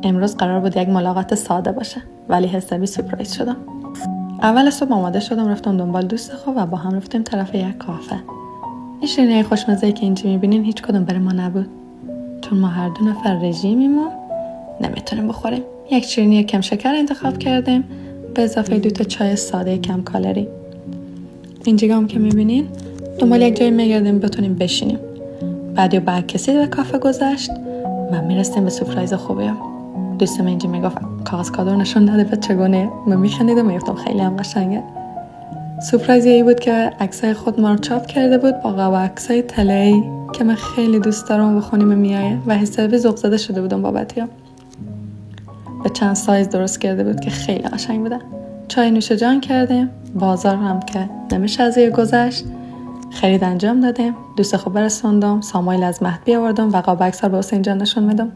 امروز قرار بود یک ملاقات ساده باشه، ولی حسابی سورپرایز شدم. اول صبح آماده شدم، رفتم دنبال دوست خوب و با هم رفتیم طرف یک کافه. این شیرینی‌های خوشمزه‌ای که اینجا می‌بینین هیچ کدوم برای ما نبود، چون ما هر دو نفر رژیمیم و نمیتونیم بخوریم. یک شیرینی کم شکر انتخاب کردیم به اضافه 2 تا چای ساده کم کالری. اینجا هم که می‌بینین دنبال یک جایی می‌گردیم بتونیم بشینیم. بعد با کسی به کافه گذشت و میرسیم به سورپرایز خوبی. دوستم اینجا میگفت کاغذ کادو نشون نده به چگونه. من میخندیدم میگفتم خیلی هم قشنگه. سورپرایز ای بود که عکسای خود ما رو چاپ کرده بود با عکسای طلایی که من خیلی دوست دارم و خونیم میایه و حسابی ذوق زده شده بودم بابتیا. به چند سایز درست کرده بود که خیلی قشنگ بوده. چای نوش جان کردیم، بازار هم که نمیشه از یه گذشت. خرید انجام دادیم، دوست خوب رسوندم، سامایل از مهد بیاوردم و قاب عکس رو به حسین جان نشون میدم.